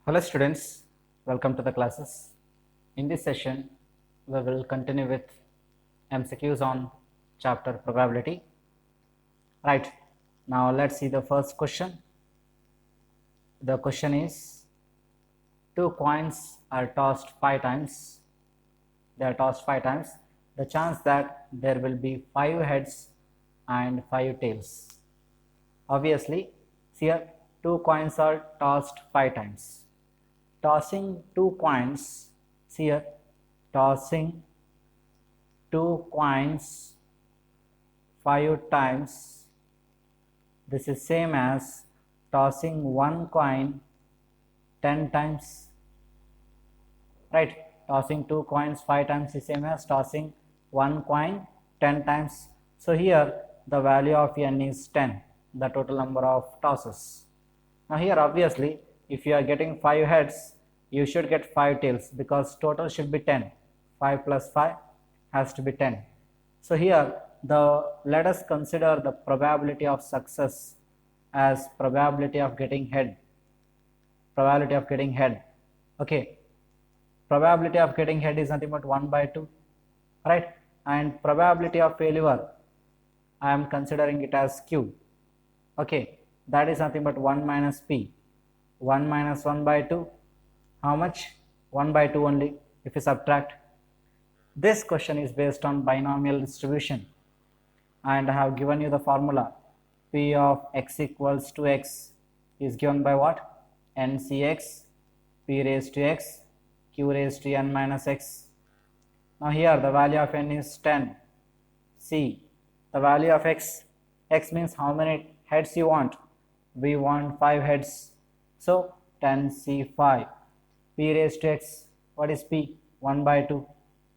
Hello students, welcome to the classes. In this session, we will continue with MCQs on chapter probability. Right, now let's see the first question. The question is, two coins are tossed 5 times. They are tossed 5 times. The chance that there will be 5 heads and 5 tails. Obviously, here two coins are tossed 5 times. Tossing two coins, here tossing two coins 5 times, this is same as tossing one coin 10 times, right? Tossing two coins 5 times is same as tossing one coin 10 times. So here the value of n is 10, the total number of tosses. Now here obviously if you are getting 5 heads, you should get 5 tails because total should be 10. 5 plus 5 has to be 10. So here let us consider the probability of success as probability of getting head. Probability of getting head. Okay. Probability of getting head is nothing but 1 by 2. Right? And probability of failure, I am considering it as Q. Okay. That is nothing but 1 minus P. 1 minus 1 by 2, how much? 1 by 2 only if you subtract. This question is based on binomial distribution and I have given you the formula. P of x equals to x is given by what? NCX, P raised to x, Q raised to n minus x. Now here the value of n is 10. C, the value of x means how many heads you want? We want 5 heads. So 10C5. P raised to x, what is P? 1 by 2.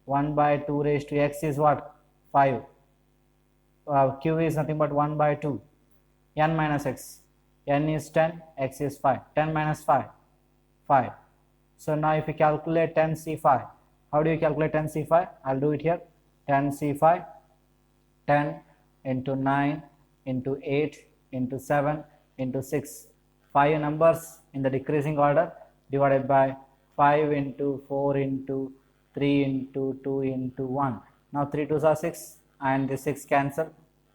1 by 2 raised to x is what? 5. Q is nothing but 1 by 2. N minus x. N is 10, x is 5. 10 minus 5, 5. So now if you calculate 10C5, how do you calculate 10C5? I'll do it here. 10C5, 10 into 9 into 8 into 7 into 6. 5 numbers in the decreasing order divided by 5 into 4 into 3 into 2 into 1. Now 3 2s are 6 and the 6 cancel.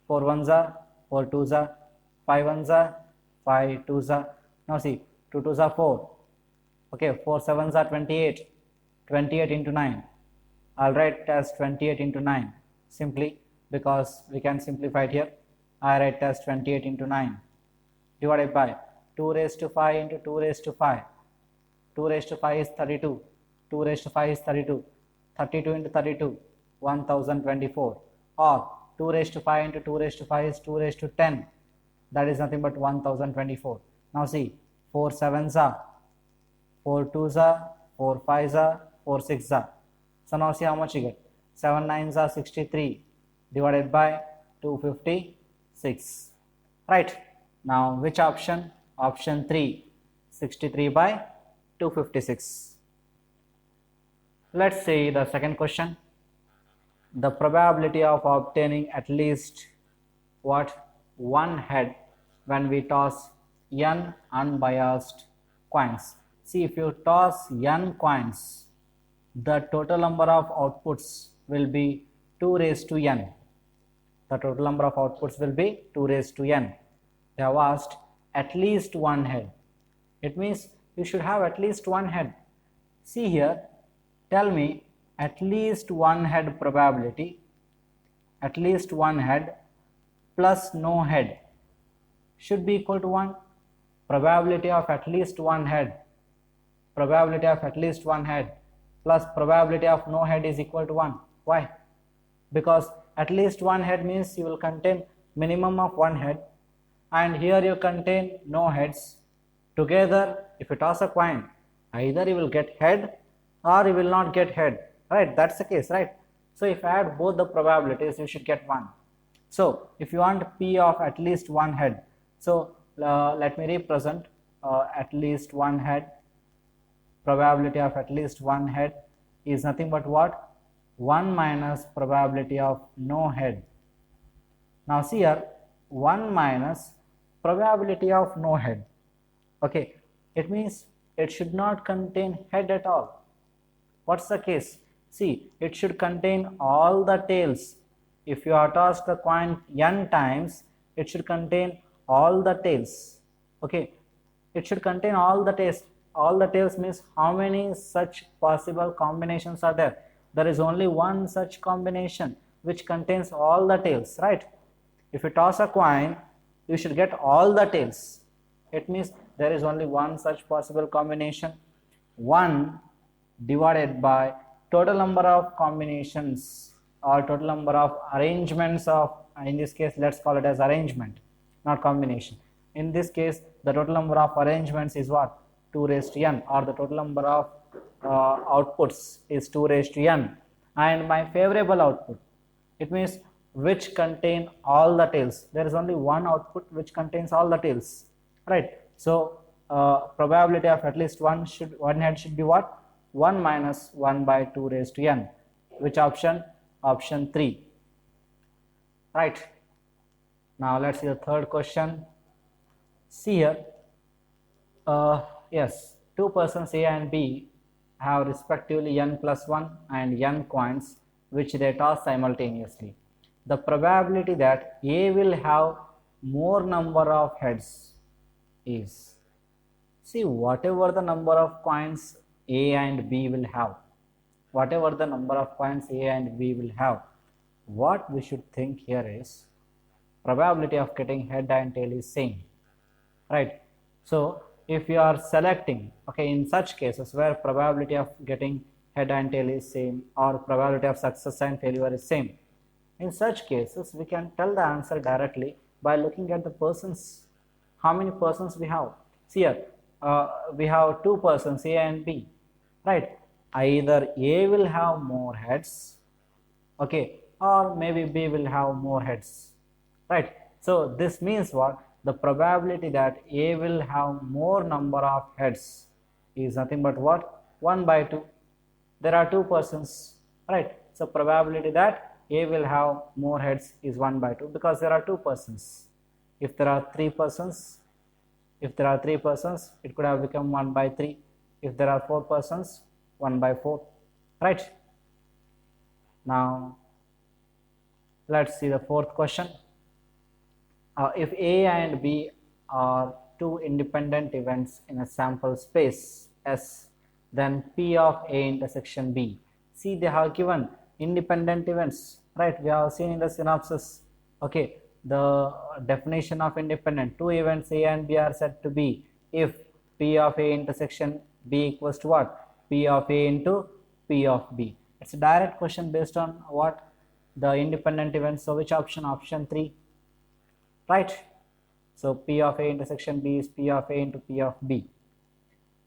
4 1s are 4 2s are 5 1s are 5 2s are. Now see 2 2s are 4. Okay, 4 7s are 28. 28 into 9. I'll write it as 28 into 9 simply because we can simplify it here. I write it as 28 into 9 divided by 2 raised to 5 into 2 raised to 5. 2 raised to 5 is 32. 2 raised to 5 is 32. 32 into 32, 1024. Or 2 raised to 5 into 2 raised to 5 is 2 raised to 10. That is nothing but 1024. Now see, 4 7s are, 4 2s are, 4 5s are, 4 6s are. So now see how much you get. 7 9s are 63 divided by 256. Right. Now which option? Option 3, 63 by 256. Let's see the second question. The probability of obtaining at least what? One head when we toss n unbiased coins. See, if you toss n coins, the total number of outputs will be 2 raised to n. The total number of outputs will be 2 raised to n. They have asked at least one head. It means you should have at least one head. See here, tell me at least one head probability, at least one head plus no head should be equal to 1. Probability of at least one head, probability of at least one head plus probability of no head is equal to 1. Why? Because at least one head means you will contain minimum of one head and here you contain no heads. Together if you toss a coin, either you will get head or you will not get head, right? That's the case, right? So if I add both the probabilities, you should get 1. So if you want P of at least one head, so let me represent at least one head. Probability of at least one head is nothing but what? 1 minus probability of no head. Now see here, 1 minus probability of no head. Okay, it means it should not contain head at all. What's the case? See, it should contain all the tails. If you are tossed the coin n times, it should contain all the tails. Okay, it should contain all the tails. All the tails means how many such possible combinations are there? There is only one such combination which contains all the tails, right? If you toss a coin, you should get all the tails. It means there is only one such possible combination. 1 divided by total number of combinations or total number of arrangements of, in this case let's call it as arrangement, not combination. In this case the total number of arrangements is what? 2 raised to n, or the total number of outputs is 2 raised to n, and my favorable output, it means which contain all the tails. There is only one output which contains all the tails, right? So probability of at least one head should be what? 1 minus 1 by 2 raised to n. Which option? Option 3, right? Now let's see the third question. See here, yes, two persons A and B have respectively n plus 1 and n coins which they toss simultaneously. The probability that A will have more number of heads is, see, whatever the number of coins A and B will have, whatever the number of coins A and B will have, what we should think here is probability of getting head and tail is same, right? So if you are selecting, okay, in such cases where probability of getting head and tail is same or probability of success and failure is same, in such cases we can tell the answer directly by looking at the persons. How many persons we have? See here, we have two persons A and B, right? Either A will have more heads, okay, or maybe B will have more heads, right? So this means what? The probability that A will have more number of heads is nothing but what? 1 by 2. There are two persons, right? So probability that A will have more heads is 1 by 2 because there are two persons. If there are three persons, it could have become 1 by 3. If there are 4 persons, 1 by 4, right? Now let's see the fourth question. If A and B are two independent events in a sample space S, then P of A intersection B. See, they have given independent events, right? We have seen in the synopsis, okay, the definition of independent. Two events A and B are said to be if P of A intersection B equals to what? P of A into P of B. It's a direct question based on what? The independent events. So which option? Option 3, right? So P of A intersection B is P of A into P of B.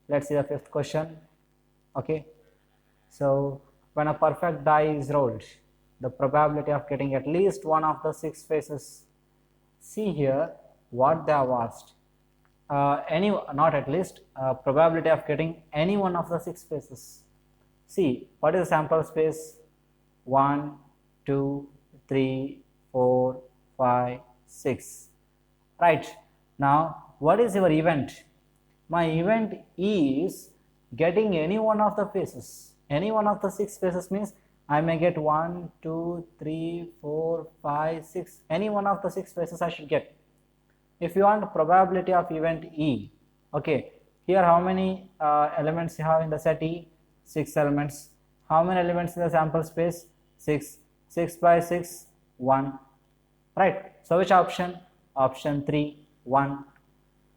Let's see the fifth question. Okay, so when a perfect die is rolled, the probability of getting at least one of the 6 faces. See here what they have asked. Not at least, probability of getting any one of the 6 faces. See, what is the sample space? 1, 2, 3, 4, 5, 6. Right. Now, what is your event? My event is getting any one of the faces. Any one of the 6 faces means I may get 1, 2, 3, 4, 5, 6. Any one of the 6 faces I should get. If you want probability of event E, okay, here how many elements you have in the set E? 6 elements. How many elements in the sample space? 6. 6 by 6, 1. Right. So which option? Option 3, 1.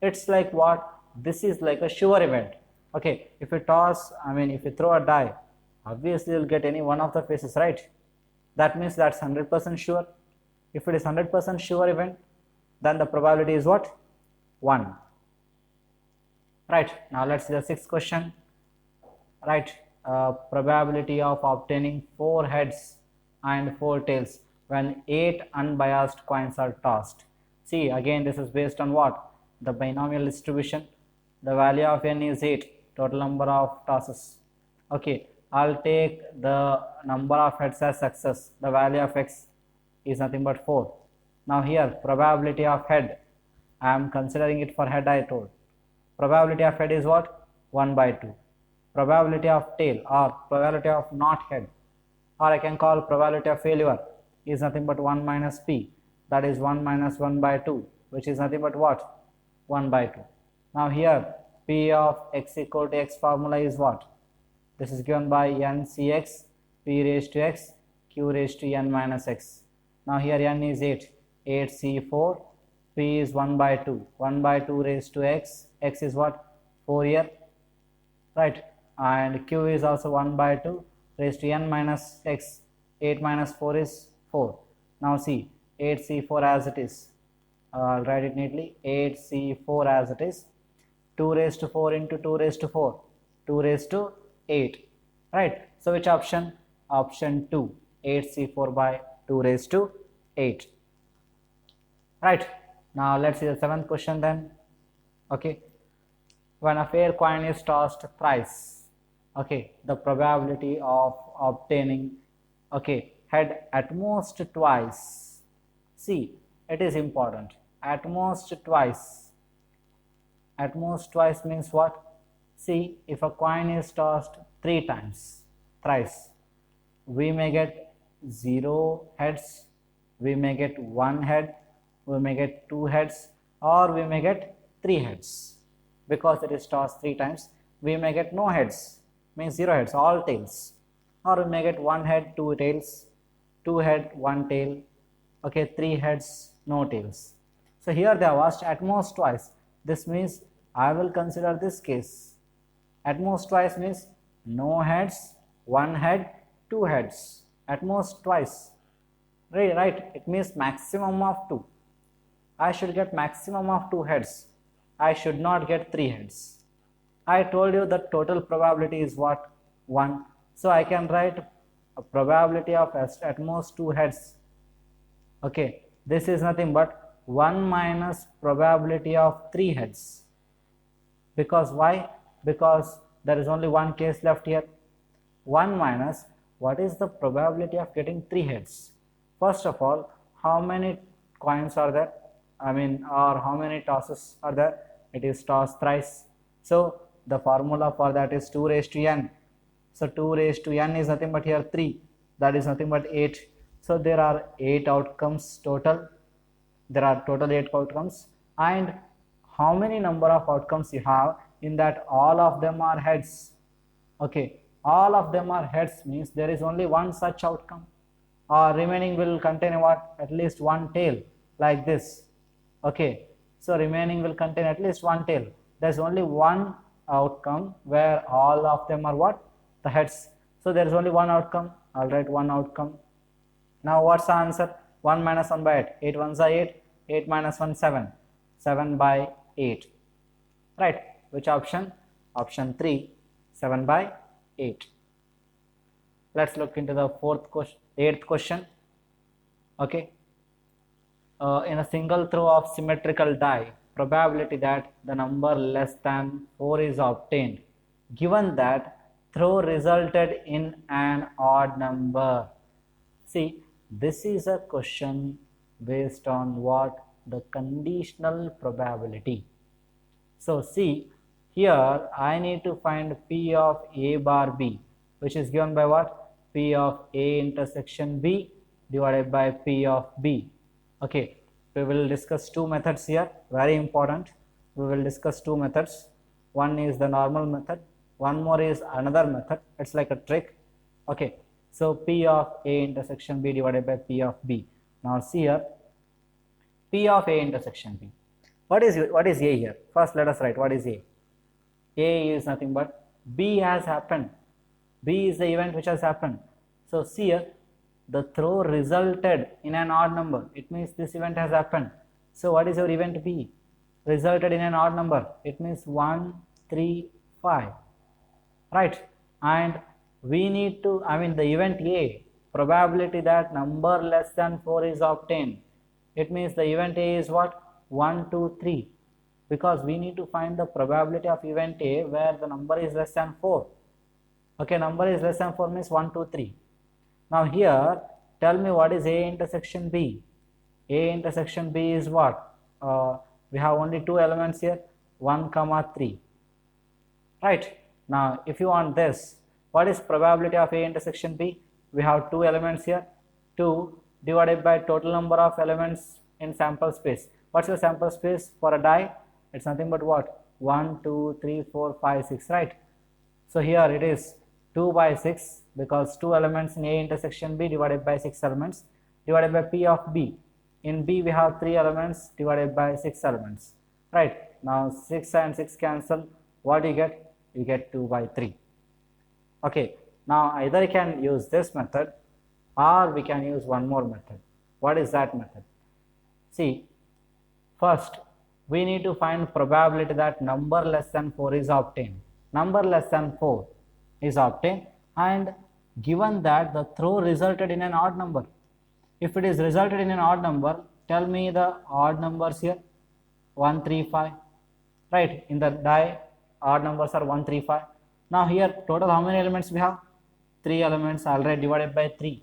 It's like what? This is like a sure event. Okay, if you if you throw a die, obviously you'll get any one of the faces, right? That means that's 100% sure. If it is 100% sure event, then the probability is what? 1. Right. Now let's see the 6th question. Right. Probability of obtaining 4 heads and 4 tails when 8 unbiased coins are tossed. See, again this is based on what? The binomial distribution. The value of n is 8, total number of tosses. Okay, I'll take the number of heads as success. The value of x is nothing but 4. Now here, probability of head, I am considering it for head I told. Probability of head is what? 1 by 2. Probability of tail or probability of not head, or I can call probability of failure, is nothing but 1 minus p, that is 1 minus 1 by 2, which is nothing but what? 1 by 2. Now here p of x equal to x formula is what? This is given by n cx p raised to x q raised to n minus x. Now here n is 8, 8c4, p is 1 by 2, 1 by 2 raised to x, x is what? 4 here, right? And q is also 1 by 2 raised to n minus x, 8 minus 4 is 4. Now see 8c4 as it is, I'll write it neatly, 8c4 as it is, 2 raised to 4 into 2 raised to 4, 2 raised to 8, right? So which option? Option 2, 8c4 by 2 raised to 8, right? Now let's see the 7th question then. Okay, when a fair coin is tossed thrice, okay, the probability of obtaining, okay, head at most twice. See, it is important, at most twice. At most twice means what? See, if a coin is tossed 3 times, thrice, we may get 0 heads, we may get 1 head, we may get 2 heads, or we may get 3 heads. Because it is tossed 3 times, we may get no heads, means 0 heads, all tails, or we may get 1 head, 2 tails, 2 head, 1 tail, okay, 3 heads, no tails. So here they have asked at most twice. This means I will consider this case. At most twice means no heads, 1 head, 2 heads, at most twice, right? It means maximum of 2. I should get maximum of 2 heads, I should not get 3 heads. I told you the total probability is what? 1. So I can write a probability of at most 2 heads. Okay, this is nothing but 1 minus probability of 3 heads. Because why? Because there is only one case left here. 1 minus, what is the probability of getting 3 heads? First of all, how many coins are there? Or how many tosses are there? It is tossed thrice. So the formula for that is 2 raised to n. So 2 raised to n is nothing but here 3. That is nothing but 8. So there are 8 outcomes total. There are total 8 outcomes. And how many number of outcomes you have? In that all of them are heads. Okay, all of them are heads means there is only one such outcome. Or remaining will contain what? At least one tail, like this. Okay, so remaining will contain at least one tail. There is only one outcome where all of them are what? The heads. So there is only one outcome. I'll write one outcome. Now what's the answer? 1 minus 1 by 8. 8 ones are 8. 8 minus 1, 7. 7 by 8. Right. Which option? Option 3. 7 by 8. Let's look into the 8th question. Okay. In a single throw of symmetrical die, probability that the number less than 4 is obtained, given that throw resulted in an odd number. See, this is a question based on what? The conditional probability. So see, here I need to find P of A bar B, which is given by what? P of A intersection B divided by P of B. Okay, we will discuss 2 methods here, very important. We will discuss 2 methods. One is the normal method, one more is another method. It's like a trick. Okay, so P of A intersection B divided by P of B. Now see here, P of A intersection B. What is A here? First let us write what is A. A is nothing but B has happened. B is the event which has happened. So see here, the throw resulted in an odd number. It means this event has happened. So what is your event B? Resulted in an odd number. It means 1, 3, 5. Right? And we need to, the event A, probability that number less than 4 is obtained. It means the event A is what? 1, 2, 3. Because we need to find the probability of event A where the number is less than 4. Okay, number is less than 4 means 1, 2, 3. Now here, tell me what is A intersection B. A intersection B is what? We have only 2 elements here, 1, 3. right? Now if you want this, what is probability of A intersection B? We have two elements here, 2 divided by total number of elements in sample space. What's your sample space for a die? It's nothing but what? 1 2 3 4 5 6, right? So here it is 2 by 6 because 2 elements in A intersection B divided by 6 elements divided by P of B. In B we have 3 elements divided by 6 elements, right? Now 6 and 6 cancel. What do you get? You get 2 by 3. Okay, now either you can use this method or we can use one more method. What is that method? See, first we need to find probability that number less than 4 is obtained. Number less than 4 is obtained, and given that the throw resulted in an odd number. If it is resulted in an odd number, tell me the odd numbers here. 1 3 5, right? In the die odd numbers are 1 3 5. Now here total how many elements we have? 3 elements already divided by 3,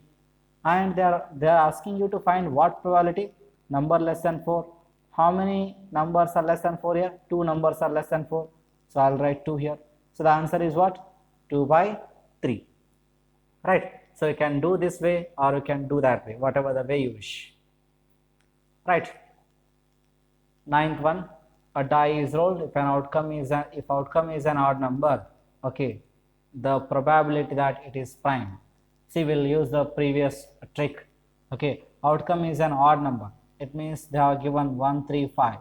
and they are asking you to find what probability? Number less than 4. How many numbers are less than 4 here? 2 numbers are less than 4, so I'll write 2 here. So the answer is what? 2 by 3, right? So you can do this way or you can do that way, whatever the way you wish, right? Ninth one, a die is rolled. If outcome is an odd number, okay, the probability that it is prime. See, we'll use the previous trick. Okay, outcome is an odd number. It means they are given 1 3 5,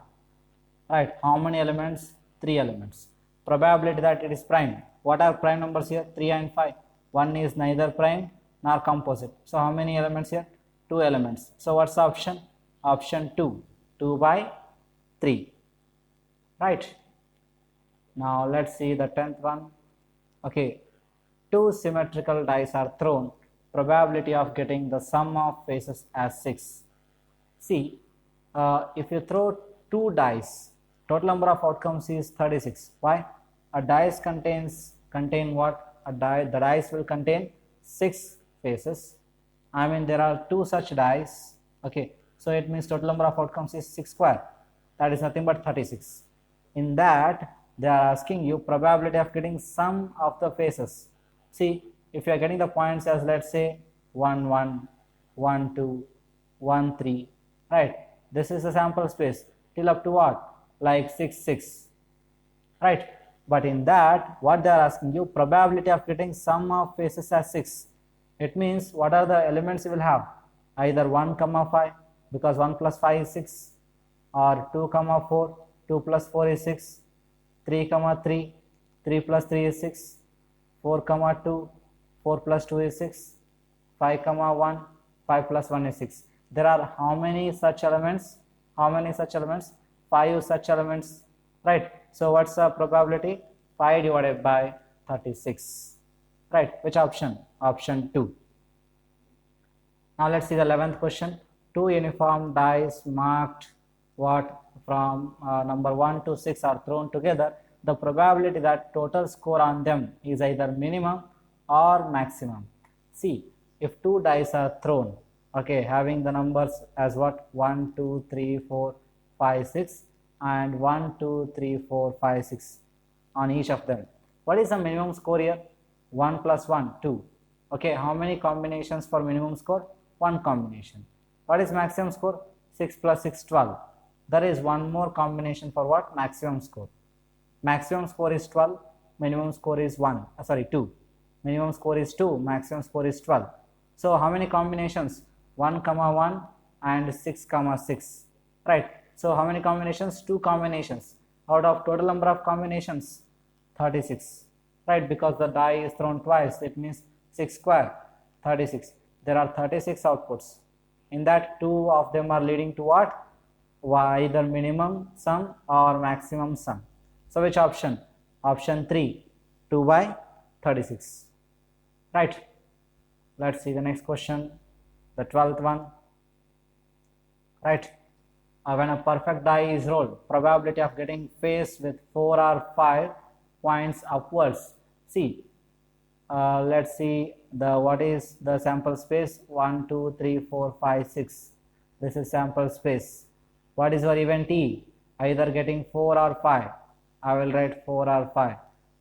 right? How many elements? 3 elements. Probability that it is prime. What are prime numbers here? 3 and 5. One is neither prime nor composite. So how many elements here? 2 elements. So what's the option? Option 2, 2 by 3, right? Now let's see the 10th one. Okay, 2 symmetrical dice are thrown. Probability of getting the sum of faces as 6. See, if you throw 2 dice, total number of outcomes is 36. Why? A dice contain what? The dice will contain 6 faces. I mean there are 2 such dice. Okay, so it means total number of outcomes is 6 square. That is nothing but 36. In that they are asking you probability of getting sum of the faces. See, if you are getting the points as, let's say, 1 1 1 2 1 3, right? This is the sample space till up to what? Like 6 6, right? But in that what they are asking you, probability of getting sum of faces as 6. It means what are the elements you will have? Either 1 comma 5, because 1 plus 5 is 6, or 2 comma 4, 2 plus 4 is 6, 3 comma 3, 3 plus 3 is 6, 4 comma 2, 4 plus 2 is 6, 5 comma 1, 5 plus 1 is 6. There are how many such elements? 5 such elements, right? So what's the probability? 5 divided by 36, right? Which option? Option 2. Now let's see the 11th question. 2 uniform dice marked what? From number 1 to 6 are thrown together. The probability that total score on them is either minimum or maximum. See, if 2 dice are thrown, okay, having the numbers as what? 1 2 3 4 5 6 and 1 2 3 4 5 6 on each of them. What is the minimum score here? 1 plus 1 2. Okay, how many combinations for minimum score? 1 combination. What is maximum score? 6 plus 6 12. There is one more combination for what? Maximum score. Maximum score is 12, minimum score is 2. Minimum score is 2, maximum score is 12. So how many combinations? 1 comma 1 and 6 comma 6, right? So how many combinations? 2 combinations. Out of total number of combinations, 36, right? Because the die is thrown twice, it means 6 square, 36. There are 36 outputs. In that, 2 of them are leading to what? Either minimum sum or maximum sum. So which option? Option 3, 2 by 36, right? Let's see the next question, the 12th one, right? When a perfect die is rolled, probability of getting face with 4 or 5 points upwards. See, let's see what is the sample space? 1 2 3 4 5 6. This is sample space. What is your event E? Either getting 4 or 5. I will write 4 or 5.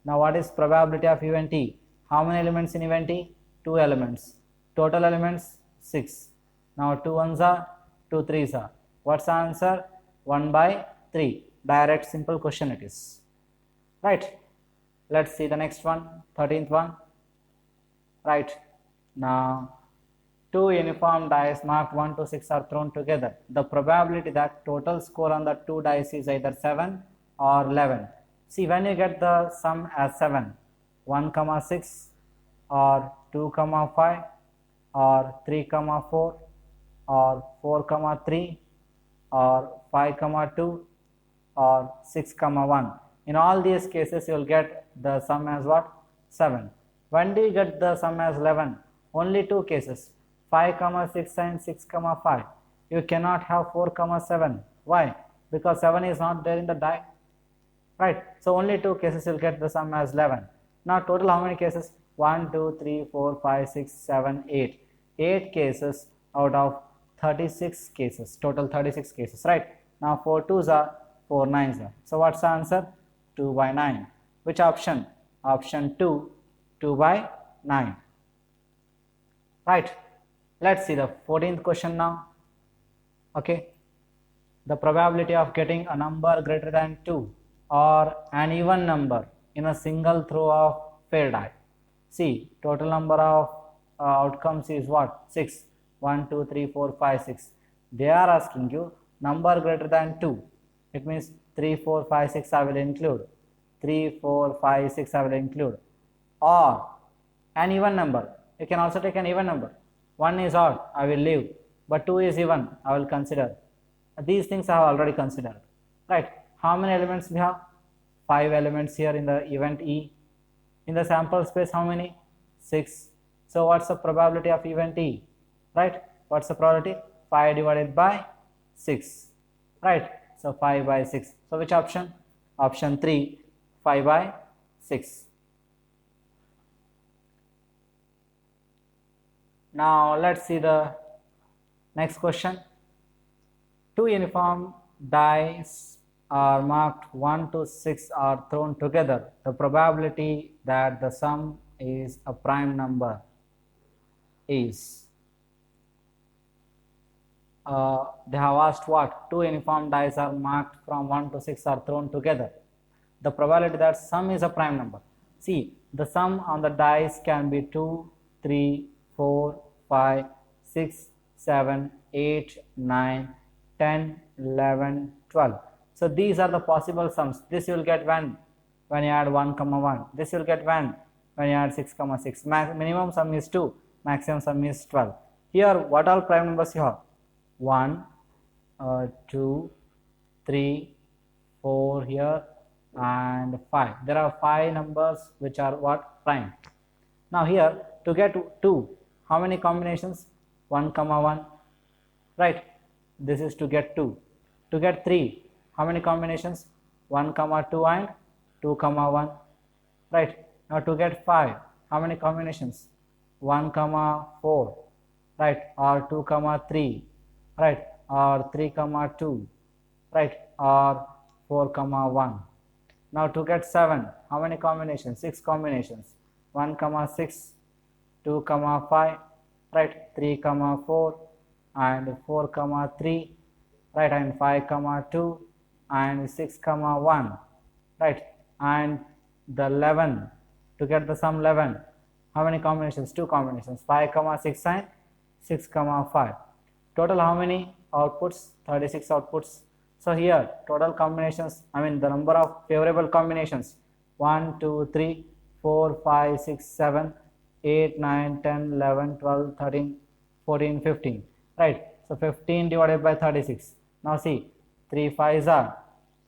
Now what is probability of event E? How many elements in event E? 2 elements. Total elements 6. Now 2 ones are, 2 threes are. What's the answer? 1 by 3. Direct simple question it is. Right. Let's see the next one, 13th one. Right. Now 2 uniform dice marked 1 to 6 are thrown together. The probability that total score on the 2 dice is either 7 or 11. See, when you get the sum as 7, 1 comma 6 or 2 comma 5 or 3 comma 4 or 4 comma 3 or 5 comma 2 or 6 comma 1. In all these cases you will get the sum as what? 7. When do you get the sum as 11? Only 2 cases, 5 comma 6 and 6 comma 5. You cannot have 4 comma 7. Why? Because 7 is not there in the die. Right. So only 2 cases you will get the sum as 11. Now total how many cases? 1, 2, 3, 4, 5, 6, 7, 8. 8 cases out of 36 cases. Total 36 cases. Right. Now 4 2s are, 4 9s are. So what's the answer? 2 by 9. Which option? Option 2, 2 by 9. Right. Let's see the 14th question now. Okay. The probability of getting a number greater than 2 or an even number in a single throw of fair die. See, total number of outcomes is what? 6. 1, 2, 3, 4, 5, 6. They are asking you number greater than 2. It means 3, 4, 5, 6 I will include. 3, 4, 5, 6 I will include. Or an even number. You can also take an even number. 1 is odd, I will leave. But 2 is even, I will consider. These things I have already considered. Right. How many elements we have? 5 elements here in the event E. In the sample space, how many? 6. So what's the probability of event E? Right. What's the probability? 5 divided by 6. Right. So 5 by 6. So which option? Option 3, 5 by 6. Now let's see the next question. 2 uniform dice are marked 1 to 6 are thrown together. The probability that the sum is a prime number is, they have asked what? 2 uniform dice are marked from 1 to 6 are thrown together. The probability that sum is a prime number. See, the sum on the dice can be 2, 3, 4, 5, 6, 7, 8, 9, 10, 11, 12. So these are the possible sums. This you will get when you add 1 comma 1. This you will get when you add 6 comma 6. Minimum sum is 2, maximum sum is 12. Here what all prime numbers you have? 1, 2, 3, 4 here and 5. There are 5 numbers which are what? Prime. Now here to get 2, how many combinations? 1 comma 1. Right. This is to get 2. To get 3, how many combinations? 1 comma 2 and 2 comma 1. Right. Now to get 5, how many combinations? 1 comma 4. Right. Or 2 comma 3. Right. Or 3 comma 2. Right. Or 4 comma 1. Now to get 7, how many combinations? 6 combinations. 1 comma 6, 2 comma 5, right, 3 comma 4 and 4 comma 3, right, and 5 comma 2 and 6 comma 1, right, and the 11, to get the sum 11, how many combinations? 2 combinations, 5 comma 6 and 6 comma 5. Total how many outputs? 36 outputs. So here total combinations, the number of favorable combinations, 1, 2, 3, 4, 5, 6, 7, 8, 9, 10, 11, 12, 13, 14, 15. Right. So 15 divided by 36. Now see, 3 5s are,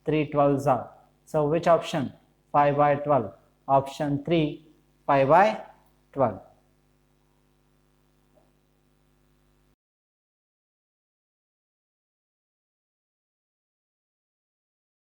3 12s are. So which option? 5 by 12. Option 3, 5 by 12.